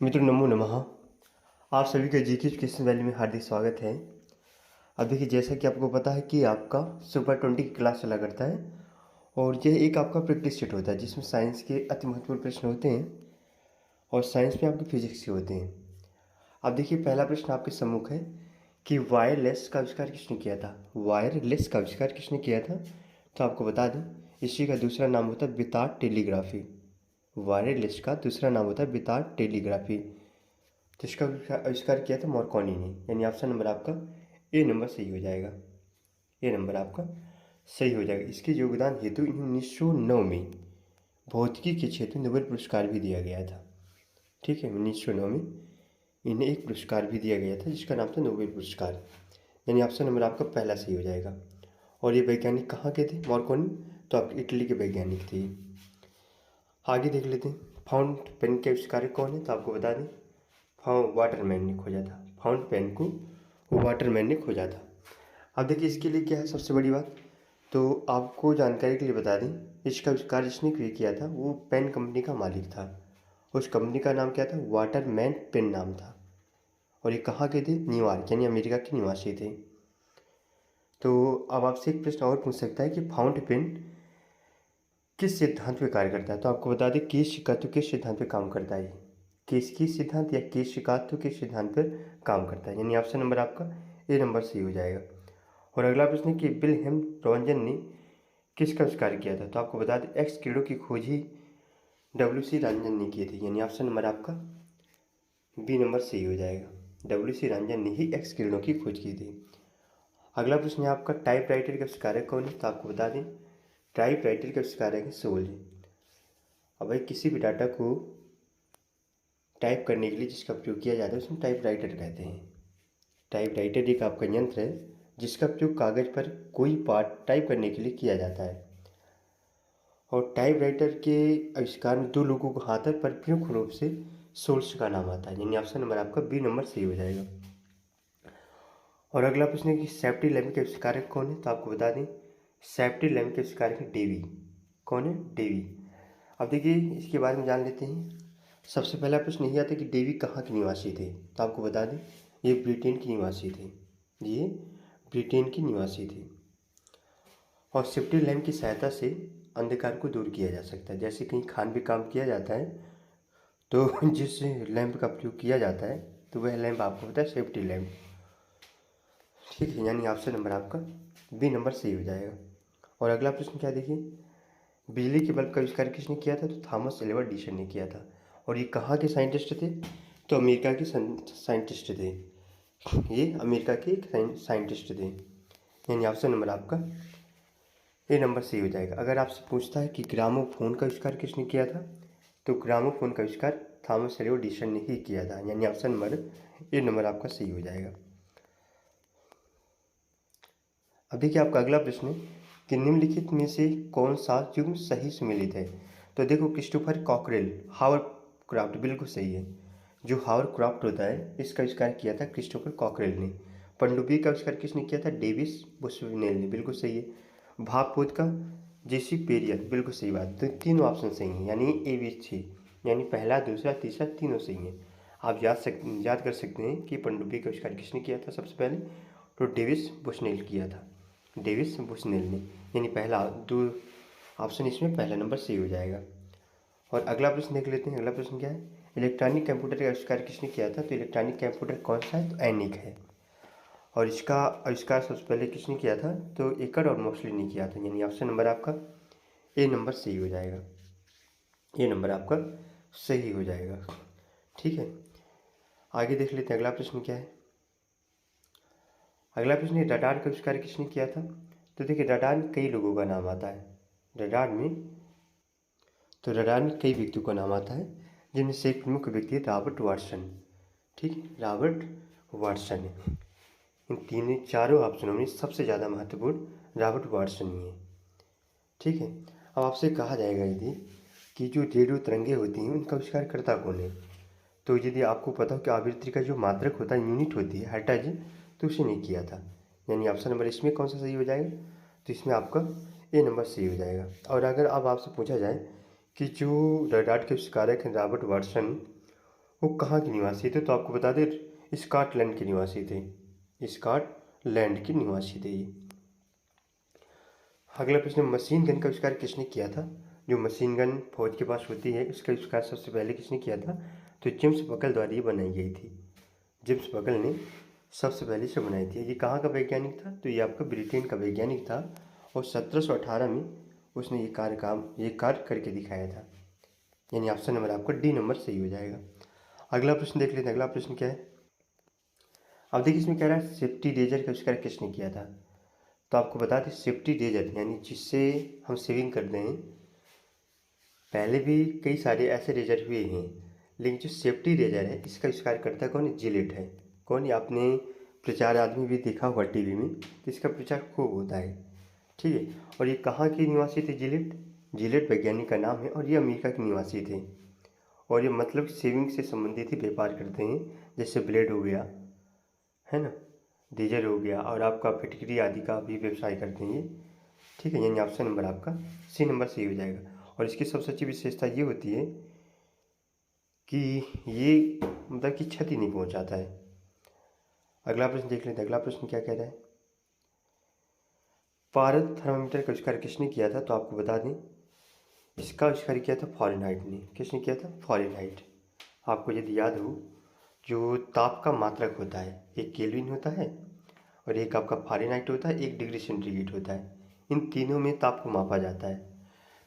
मित्रों नमो नमः। आप सभी का जीके एजुकेशन वैली में हार्दिक स्वागत है। अब देखिए, जैसा कि आपको पता है कि आपका सुपर 20 की क्लास चला करता है और यह एक आपका प्रैक्टिस सेट होता है जिसमें साइंस के अति महत्वपूर्ण प्रश्न होते हैं और साइंस में आपके फिजिक्स के होते हैं। अब देखिए, पहला प्रश्न आपके सम्मुख है कि वायरलेस का आविष्कार किसने किया था। वायरलेस का आविष्कार किसने किया था, तो आपको बता दें इसी का दूसरा नाम होता है बेतार टेलीग्राफी। वायरलेस का दूसरा नाम होता है बेतार टेलीग्राफी। तो इसका आविष्कार किया था मार्कोनी ने, यानी ऑप्शन नंबर आपका ए नंबर सही हो जाएगा। ए नंबर आपका सही हो जाएगा। इसके योगदान हेतु इन्हें 1909 में भौतिकी के क्षेत्र में नोबेल पुरस्कार भी दिया गया था। ठीक है, 1909 में इन्हें एक पुरस्कार भी दिया गया था जिसका नाम था नोबेल पुरस्कार, यानी ऑप्शन नंबर आपका पहला सही हो जाएगा। और ये वैज्ञानिक कहाँ के थे मार्कोनी, तो आपके इटली के वैज्ञानिक थे। आगे देख लेते हैं, फाउंट पेन के आविष्कारक कौन है, तो आपको बता दें वाटरमैन ने खोजा था। फाउंट पेन को वाटरमैन ने खोजा था। अब देखिए, इसके लिए क्या है सबसे बड़ी बात, तो आपको जानकारी के लिए बता दें इसका आविष्कार जिसने किया था वो पेन कंपनी का मालिक था। उस कंपनी का नाम क्या था, वाटरमैन पेन नाम था। और ये कहाँ के थे, न्यूयॉर्क यानी अमेरिका के निवासी थे। तो अब आपसे एक प्रश्न और पूछ सकता है कि फाउंट पेन किस सिद्धांत पे कार्य करता है, तो आपको बता दें केश शिकायतों के सिद्धांत पे काम करता है। केश की सिद्धांत या केश शिकायतों के सिद्धांत पर काम करता है, यानी ऑप्शन नंबर आपका ए नंबर सही हो जाएगा। और अगला प्रश्न है कि विल्हेम रॉन्जन ने किसका आविष्कार किया था, तो आपको बता दें एक्स किरणों की खोज ही डब्ल्यू सी रंजन ने की थी, यानी ऑप्शन नंबर आपका बी नंबर सही हो जाएगा। डब्ल्यू सी रंजन ने ही एक्स किरणों की खोज की थी। अगला प्रश्न है आपका टाइपराइटर का आविष्कारक कौन है, तो आपको बता दें टाइपराइटर का आविष्कारक है सोल। अब भाई किसी भी डाटा को टाइप करने के लिए जिसका प्रयोग किया जाता है उसमें टाइपराइटर कहते हैं। टाइपराइटर एक आपका यंत्र है जिसका प्रयोग कागज़ पर कोई पाठ टाइप करने के लिए किया जाता है। और टाइपराइटर के आविष्कार में दो लोगों को हाथ है पर प्रमुख रूप से सोल्स का नाम आता है, यानी ऑप्शन नंबर आपका बी नंबर सही हो जाएगा। और अगला प्रश्न है कि सेफ्टी लैम्प के आविष्कारक कौन है, तो आपको बता दें सेफ्टी लैम्प के आविष्कारक है डेवी। कौन है, डेवी। अब देखिए इसके बारे में जान लेते हैं। सबसे पहला प्रश्न यही आता है कि डेवी कहाँ के निवासी थे, तो आपको बता दें ये ब्रिटेन के निवासी थे। ये ब्रिटेन के निवासी थे। और सेफ्टी लैम्प की सहायता से अंधकार को दूर किया जा सकता है। जैसे कहीं खान भी काम किया जाता है तो जिस लैंप का प्रयोग किया जाता है तो वह लैंप आपको होता है सेफ्टी लैंप। ठीक है, यानी ऑप्शन नंबर आपका बी नंबर सही हो जाएगा। और अगला प्रश्न क्या देखिए, बिजली के बल्ब का आविष्कार किसने किया था, तो थॉमस एल्वा एडिसन ने किया था। और ये कहाँ के साइंटिस्ट थे, तो अमेरिका के साइंटिस्ट थे। ये अमेरिका के साइंटिस्ट थे, यानी ऑप्शन नंबर आपका ए नंबर सही हो जाएगा। अगर आपसे पूछता है कि ग्रामोफोन का आविष्कार किसने किया था, तो ग्रामोफोन का आविष्कार थॉमस एल्वा एडिसन ने ही किया था, यानी ऑप्शन नंबर ए नंबर आपका सही हो जाएगा। अब देखिए आपका अगला प्रश्न है कि निम्नलिखित में से कौन सा युग्म सही सुमेलित है, तो देखो क्रिस्टोफर कॉकरेल हावर्ड क्राफ्ट बिल्कुल सही है। जो हावर्ड क्राफ्ट होता है इसका आविष्कार किया था क्रिस्टोफर कॉकरेल ने। पनडुब्बी का आविष्कार किसने किया था, डेविस बुशनेल ने, बिल्कुल सही है। भापपोत का जेसी पेरियर, बिल्कुल सही बात। तो तीनों ऑप्शन सही हैं, यानी ए बी सी, यानी पहला दूसरा तीसरा तीनों सही हैं। आप याद कर सकते हैं कि पनडुब्बी का आविष्कार किसने किया था सबसे पहले, तो डेविस बुशनेल किया था, डेविस बुशनेल ने, यानी पहला दो ऑप्शन इसमें पहला नंबर सही हो जाएगा। और अगला प्रश्न देख लेते हैं। अगला प्रश्न क्या है, इलेक्ट्रॉनिक कंप्यूटर का आविष्कार किसने किया था, तो इलेक्ट्रॉनिक कंप्यूटर कौन सा है, तो एनिक है। और इसका आविष्कार सबसे पहले किसने किया था, तो एकड़ और मोक्सले ने किया था, यानी ऑप्शन नंबर आपका ए नंबर सही हो जाएगा। ए नंबर आपका सही हो जाएगा। ठीक है, आगे देख लेते हैं अगला प्रश्न क्या है। अगला प्रश्न है रडार का आविष्कार किसने किया था, तो देखिए रडार में कई लोगों का नाम आता है। रडार में कई व्यक्तियों का नाम आता है जिनमें से एक प्रमुख व्यक्ति है रॉबर्ट वाटसन। ठीक है, रॉबर्ट वाटसन है। इन तीन चारों ऑप्शनों में सबसे ज़्यादा महत्वपूर्ण रॉबर्ट वाटसन ही है। ठीक है, अब आपसे कहा जाएगा यदि कि जो रेडियो तरंगे होती हैं उनका आविष्कार करता कौन है, तो यदि आपको पता हो कि आवृत्ति का जो मात्रक होता है यूनिट होती है हर्ट्ज, तो उसे नहीं किया था, यानी ऑप्शन नंबर इसमें कौन सा सही हो जाएगा, तो इसमें आपका ए नंबर सही हो जाएगा। और अगर अब आपसे पूछा जाए कि जो रडार के आविष्कारक हैं रॉबर्ट वाटसन, वो कहाँ के निवासी थे? तो आपको बता दें स्कॉटलैंड के निवासी थे, स्कॉटलैंड के निवासी थे ये। अगला प्रश्न, मशीन गन का आविष्कार किसने किया था? जो मशीन गन फौज के पास होती है उसका आविष्कार सबसे पहले किसने किया था? तो जेम्स बकल द्वारा ये बनाई गई थी। जेम्स बकल ने सबसे पहले इसे बनाई थी। ये कहाँ का वैज्ञानिक था? तो ये आपका ब्रिटेन का वैज्ञानिक था और 1718 में उसने ये कार्य करके दिखाया था। यानी ऑप्शन नंबर आपका डी नंबर सही हो जाएगा। अगला प्रश्न देख लेते हैं। अगला प्रश्न क्या है? अब देखिए इसमें कह रहा है सेफ्टी रेजर का आविष्कार किसने किया था? तो आपको बता दें सेफ्टी रेजर यानी जिससे हम शेविंग करते हैं, पहले भी कई सारे ऐसे रेजर हुए हैं, लेकिन जो सेफ्टी रेजर है इसका आविष्कार करता है कौन? जिलेट है। कौन? आपने प्रचार आदमी भी देखा होगा टीवी में, तो इसका प्रचार खूब होता है। ठीक है। और ये कहाँ के निवासी थे? जिलेट। जिलेट वैज्ञानिक का नाम है और ये अमेरिका के निवासी थे। और ये मतलब शेविंग से संबंधित ही व्यापार करते हैं, जैसे ब्लेड हो गया, है ना, डीजल हो गया, और आपका फिटकरी आदि का भी व्यवसाय करते हैं ये। ठीक है, यानी ऑप्शन नंबर आपका सी नंबर सही हो जाएगा। और इसकी सबसे अच्छी विशेषता ये होती है कि ये मतलब कि क्षति नहीं पहुंचाता है। अगला प्रश्न देख लेते हैं। अगला प्रश्न क्या कह रहा है? पारद थर्मामीटर का आविष्कार किसने किया था? तो आपको बता दें इसका आविष्कार किया था फ़ारेनहाइट ने। किसने किया था? फ़ारेनहाइट। आपको यदि याद हो, जो ताप का मात्रक होता है, एक केल्विन होता है और एक आपका फ़ारेनहाइट होता है, एक डिग्री सेंटीग्रेड होता है। इन तीनों में ताप को मापा जाता है,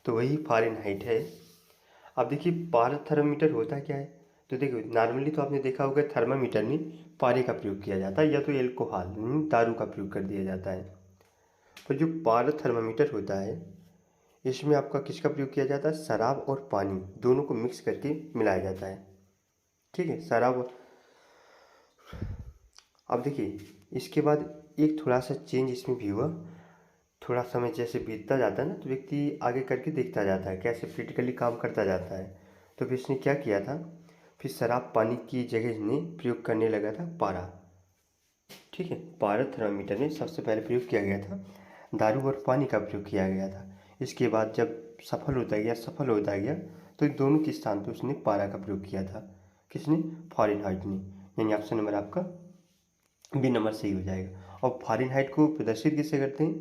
तो वही फ़ारेनहाइट है। अब देखिए पारा थर्मामीटर होता क्या है? तो देखिए नॉर्मली तो आपने देखा होगा थर्मामीटर में पारे का प्रयोग किया जाता है या तो एल्कोहल दारू का प्रयोग कर दिया जाता है। पर जो पारा थर्मामीटर होता है इसमें आपका किसका प्रयोग किया जाता है? शराब और पानी दोनों को मिक्स करके मिलाया जाता है। ठीक है, शराब। अब देखिए इसके बाद एक थोड़ा सा चेंज इसमें भी हुआ। थोड़ा समय जैसे बीतता जाता है ना, तो व्यक्ति आगे करके देखता जाता है, कैसे प्रैक्टिकली काम करता जाता है। तो फिर इसने क्या किया था? फिर शराब पानी की जगह इसने प्रयोग करने लगा था पारा। ठीक है, पारा थर्मामीटर में सबसे पहले प्रयोग किया गया था, दारू और पानी का प्रयोग किया गया था। इसके बाद जब सफल होता गया तो इन दोनों के स्थान पर उसने पारा का प्रयोग किया था। किसने? फ़ारेनहाइट ने। यानी ऑप्शन नंबर आपका बी नंबर सही हो जाएगा। और फ़ारेनहाइट को प्रदर्शित किससे करते हैं?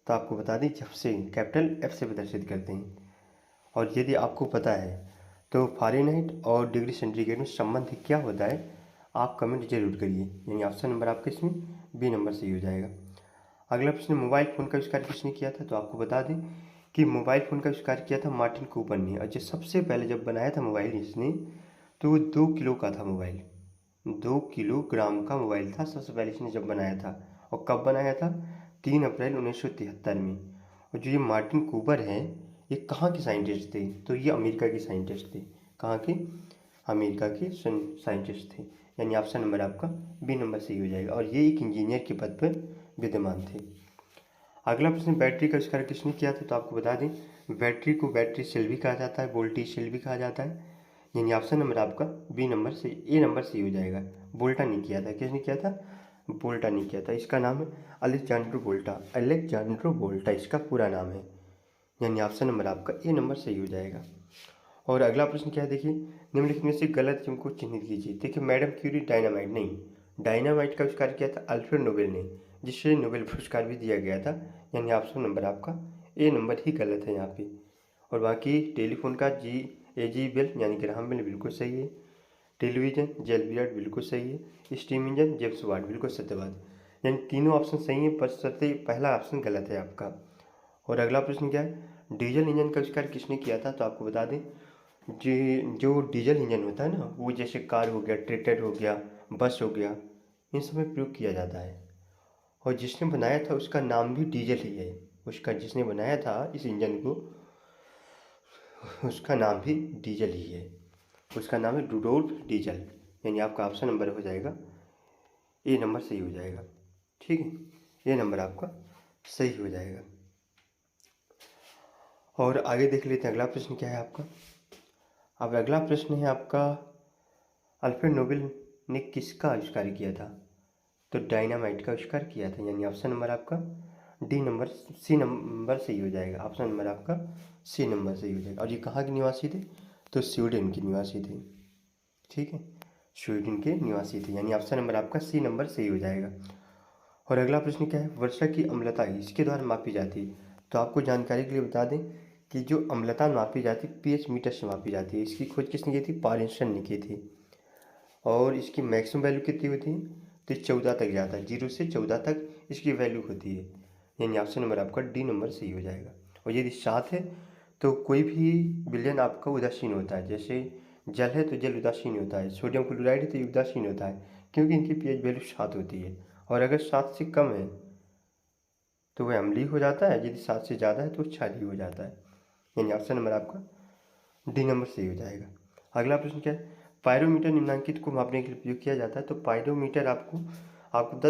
तो आपको बता दें जब से कैपिटल एफ से प्रदर्शित करते हैं। और यदि आपको पता है तो फ़ारेनहाइट और डिग्री सेंटीग्रेड में संबंध क्या होता है, आप कमेंट जरूर करिए। यानी ऑप्शन नंबर आपका इसमें बी नंबर सही हो जाएगा। अगला प्रश्न, मोबाइल फ़ोन का आविष्कार किसने किया था? तो आपको बता दें कि मोबाइल फ़ोन का आविष्कार किया था मार्टिन कूपर ने। और जो सबसे पहले जब बनाया था मोबाइल इसने, तो वो 2 किलो का था मोबाइल, 2 किलोग्राम का मोबाइल था सबसे पहले इसने जब बनाया था। और कब बनाया था? 3 अप्रैल 1973 में। और जो ये मार्टिन कूपर हैं, ये कहाँ के साइंटिस्ट थे? तो ये अमेरिका के साइंटिस्ट थे। कहाँ के? अमेरिका के साइंटिस्ट थे। यानी ऑप्शन नंबर आपका बी नंबर सही हो जाएगा। और ये एक इंजीनियर के पद पर विद्यमान थे। अगला प्रश्न, बैटरी का आविष्कार किसने किया था? तो आपको बता दें बैटरी को बैटरी सेल भी कहा जाता है, वोल्टेज सेल भी कहा जाता है। यानी ऑप्शन नंबर आपका बी नंबर से ए नंबर सही हो जाएगा। बोल्टा ने किया था। किसने किया था? बोल्टा ने किया था। इसका नाम है अलेक्जेंड्रो बोल्टा। अलेक्जेंड्रो बोल्टा इसका पूरा नाम है। यानी ऑप्शन नंबर आपका ए नंबर सही हो जाएगा। और अगला प्रश्न क्या है? देखिए निम्नलिखित में से गलत चिन्ह को चिन्हित कीजिए। देखिए मैडम क्यूरी डायनामाइट नहीं, डायनामाइट का आविष्कार किया था अल्फ्रेड नोबेल ने, जिससे नोबेल पुरस्कार भी दिया गया था। यानी ऑप्शन नंबर आपका ए नंबर ही गलत है यहाँ पे। और बाकी टेलीफोन का जी बेल यानी ग्राहम बेल बिल्कुल सही है। टेलीविज़न जेल बियर्ड बिल्कुल सही है। स्टीम इंजन जेम्स वाट बिल्कुल सत्यवाद। यानी तीनों ऑप्शन सही हैं, पर सत्य पहला ऑप्शन गलत है आपका। और अगला प्रश्न क्या है? डीजल इंजन का आविष्कार किसने किया था? तो आपको बता दें जी जो डीजल इंजन होता है ना, वो जैसे कार हो गया, ट्रैक्टर हो गया, बस हो गया, इन सब में प्रयोग किया जाता है। और जिसने बनाया था उसका नाम भी डीजल ही है। उसका जिसने बनाया था इस इंजन को, उसका नाम भी डीजल ही है। उसका नाम है रुडोल्फ डीजल। यानी आपका ऑप्शन नंबर हो जाएगा ए नंबर सही हो जाएगा। ठीक है, ए नंबर आपका सही हो जाएगा। और आगे देख लेते हैं अगला प्रश्न क्या है आपका। अब अगला प्रश्न है आपका, अल्फ्रेड नोबेल ने किसका आविष्कार किया था? तो डायनामाइट का आविष्कार किया था। यानी ऑप्शन नंबर आपका डी नंबर सी नंबर सही हो जाएगा। ऑप्शन नंबर आपका सी नंबर सही हो जाएगा। और ये कहाँ के निवासी थे? तो स्वीडन के निवासी थे। ठीक है, स्वीडन के निवासी थे, यानी ऑप्शन नंबर आपका सी नंबर सही हो जाएगा। और अगला प्रश्न क्या है, वर्षा की अम्लता इसके द्वारा मापी जाती है। तो आपको जानकारी के लिए बता दें कि जो अम्लता मापी जाती है पीएच मीटर से मापी जाती है। इसकी खोज किसने की थी, पारिसन ने की थी। और इसकी मैक्सिमम वैल्यू कितनी होती है, तो 14 तक जाता है, 0 से 14 तक इसकी वैल्यू होती है, यानी ऑप्शन नंबर आपका डी नंबर सही हो जाएगा। और यदि 7 है तो कोई भी विलयन आपका उदासीन होता है, जैसे जल है तो जल उदासीन होता है, सोडियम क्लोराइड है तो ये उदासीन होता है, क्योंकि इनकी पीएच वैल्यू 7 होती है। और अगर 7 से कम है तो वह अम्लीय हो जाता है, यदि 7 से ज़्यादा है तो क्षारीय हो जाता है, यानी ऑप्शन नंबर आपका डी नंबर सही हो जाएगा। अगला प्रश्न क्या है, पायरोमीटर निम्नांकित को मापने के लिए उपयोग किया जाता है। तो पायरोमीटर आपको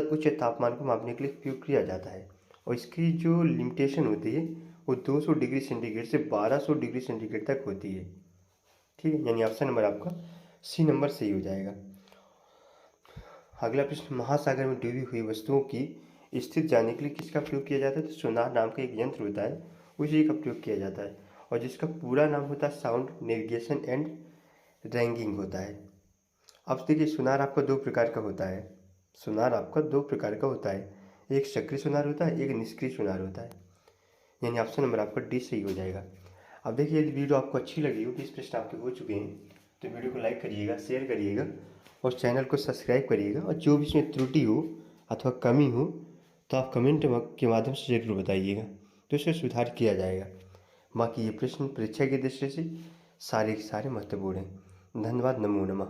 उच्च तापमान को मापने के लिए उपयोग किया जाता है, और इसकी जो लिमिटेशन होती है वो 200 डिग्री सेंटीग्रेड से 1200 डिग्री सेंटीग्रेड तक होती है। ठीक है, यानी ऑप्शन नंबर आपका सी नंबर सही हो जाएगा। अगला प्रश्न, महासागर में डूबी हुई वस्तुओं की स्थिति जानने के लिए किसका प्रयोग किया जाता है। तो सोनार नाम का एक यंत्र होता है, उसी का प्रयोग किया जाता है, और जिसका पूरा नाम होता है साउंड नेविगेशन एंड रैंकिंग होता है। अब देखिए, सोनार आपका दो प्रकार का होता है। सोनार आपका दो प्रकार का होता है, एक सक्रिय सोनार होता है, एक निष्क्रिय सोनार होता है, यानी ऑप्शन नंबर आपका डी सही हो जाएगा। अब देखिए, यदि वीडियो आपको अच्छी लगी हो, 20 प्रश्न आपके हो चुके हैं, तो वीडियो को लाइक करिएगा, शेयर करिएगा और चैनल को सब्सक्राइब करिएगा। और जो भी इसमें त्रुटि हो अथवा कमी हो तो आप कमेंट के माध्यम से ज़रूर बताइएगा, तो इसे सुधार किया जाएगा। बाकी ये प्रश्न परीक्षा की दृष्टि से सारे के सारे महत्वपूर्ण हैं। धन्यवाद, नमो नमः।